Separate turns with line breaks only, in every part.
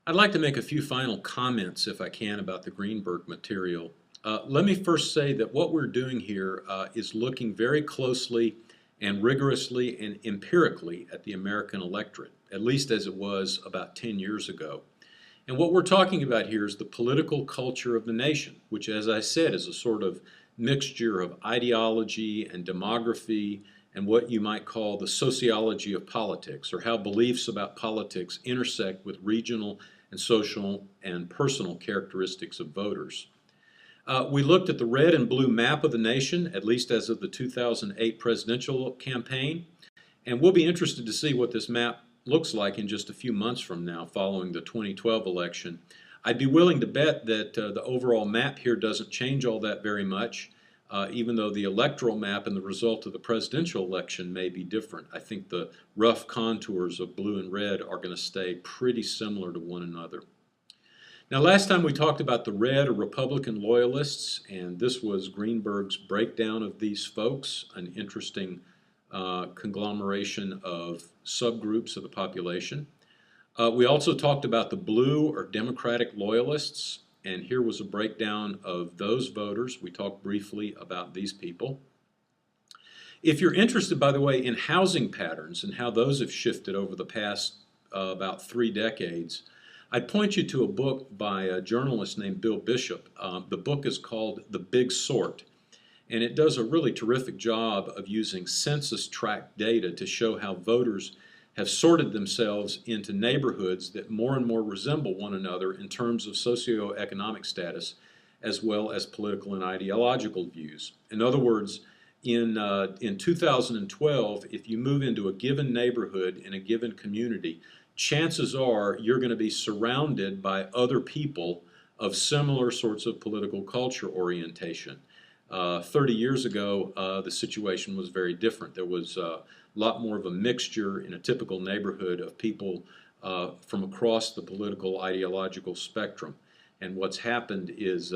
I'd like to make a few final comments, if I can, about the Greenberg material. Let me first say that what we're doing here is looking very closely and rigorously and empirically at the American electorate, at least as it was about 10 years ago. And what we're talking about here is the political culture of the nation, which, as I said, is a sort of mixture of ideology and demography and what you might call the sociology of politics, or how beliefs about politics intersect with regional and social and personal characteristics of voters. We looked at the red and blue map of the nation, at least as of the 2008 presidential campaign, and we'll be interested to see what this map looks like in just a few months from now following the 2012 election. I'd be willing to bet that the overall map here doesn't change all that very much, even though the electoral map and the result of the presidential election may be different. I think the rough contours of blue and red are going to stay pretty similar to one another. Now, last time we talked about the red or Republican loyalists, and this was Greenberg's breakdown of these folks, an interesting conglomeration of subgroups of the population. We also talked about the blue or Democratic loyalists, and here was a breakdown of those voters. We talked briefly about these people. If you're interested, by the way, in housing patterns and how those have shifted over the past about 3 decades, I'd point you to a book by a journalist named Bill Bishop. The book is called The Big Sort, and it does a really terrific job of using census tract data to show how voters have sorted themselves into neighborhoods that more and more resemble one another in terms of socioeconomic status as well as political and ideological views. In other words, in 2012, if you move into a given neighborhood in a given community, chances are you're going to be surrounded by other people of similar sorts of political culture orientation. 30 years ago, the situation was very different. There was a lot more of a mixture in a typical neighborhood of people from across the political ideological spectrum. And what's happened is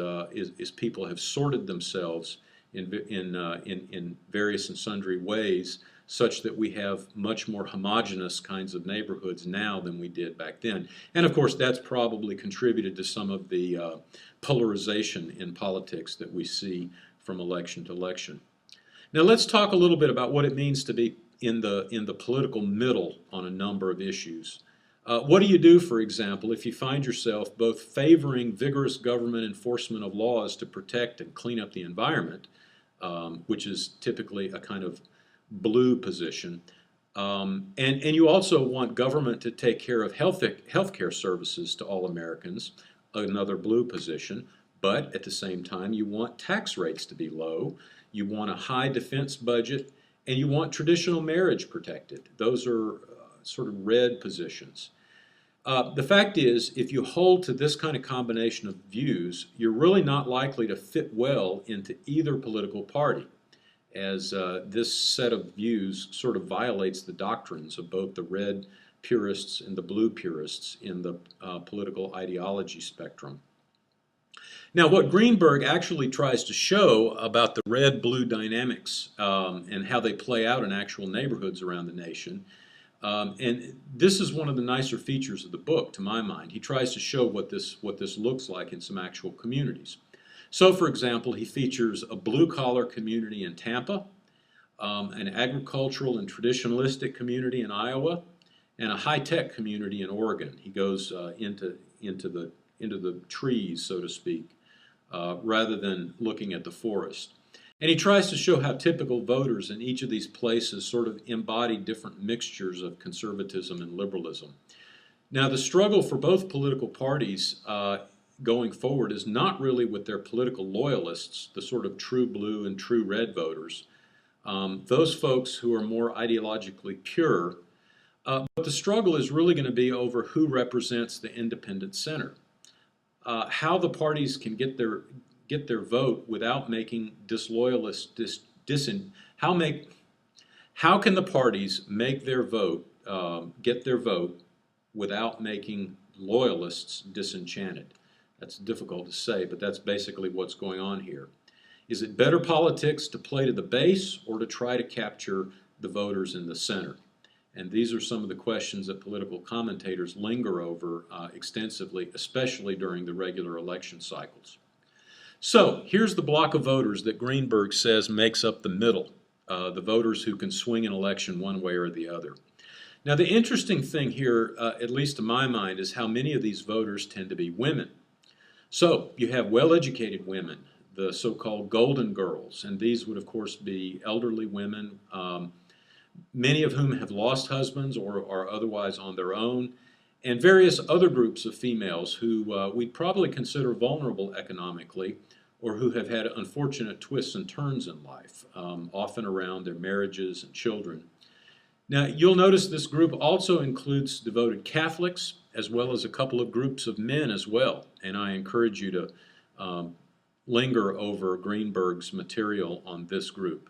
people have sorted themselves in various and sundry ways, such that we have much more homogeneous kinds of neighborhoods now than we did back then. And of course, that's probably contributed to some of the polarization in politics that we see from election to election. Now let's talk a little bit about what it means to be in the political middle on a number of issues. What do you do, for example, if you find yourself both favoring vigorous government enforcement of laws to protect and clean up the environment, which is typically a kind of blue position, and you also want government to take care of healthcare services to all Americans, another blue position, but at the same time you want tax rates to be low, you want a high defense budget, and you want traditional marriage protected. Those are sort of red positions. The fact is, if you hold to this kind of combination of views, you're really not likely to fit well into either political party, as this set of views sort of violates the doctrines of both the red purists and the blue purists in the political ideology spectrum. Now, what Greenberg actually tries to show about the red-blue dynamics and how they play out in actual neighborhoods around the nation, and this is one of the nicer features of the book, to my mind. He tries to show what this looks like in some actual communities. So, for example, he features a blue-collar community in Tampa, an agricultural and traditionalistic community in Iowa, and a high-tech community in Oregon. He goes into the trees, so to speak, rather than looking at the forest. And he tries to show how typical voters in each of these places sort of embody different mixtures of conservatism and liberalism. Now, the struggle for both political parties going forward is not really with their political loyalists, the sort of true blue and true red voters, those folks who are more ideologically pure, but the struggle is really going to be over who represents the independent center. How the parties can get their vote without making disloyalists how can the parties make their vote get their vote without making loyalists disenchanted? That's difficult to say, but that's basically what's going on here. Is it better politics to play to the base or to try to capture the voters in the center? And these are some of the questions that political commentators linger over extensively, especially during the regular election cycles. So here's the block of voters that Greenberg says makes up the middle, the voters who can swing an election one way or the other. Now, the interesting thing here, at least to my mind, is how many of these voters tend to be women. So you have well-educated women, the so-called golden girls, and these would, of course, be elderly women, many of whom have lost husbands or are otherwise on their own, and various other groups of females who we'd probably consider vulnerable economically or who have had unfortunate twists and turns in life, often around their marriages and children. Now, you'll notice this group also includes devoted Catholics as well as a couple of groups of men as well, and I encourage you to linger over Greenberg's material on this group.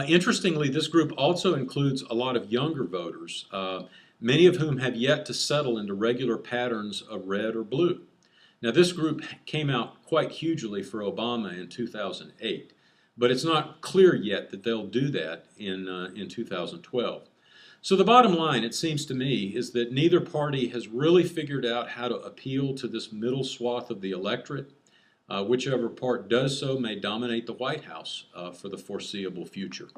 Interestingly, this group also includes a lot of younger voters, many of whom have yet to settle into regular patterns of red or blue. Now, this group came out quite hugely for Obama in 2008, but it's not clear yet that they'll do that in 2012. So the bottom line, it seems to me, is that neither party has really figured out how to appeal to this middle swath of the electorate. Whichever part does so may dominate the White House for the foreseeable future.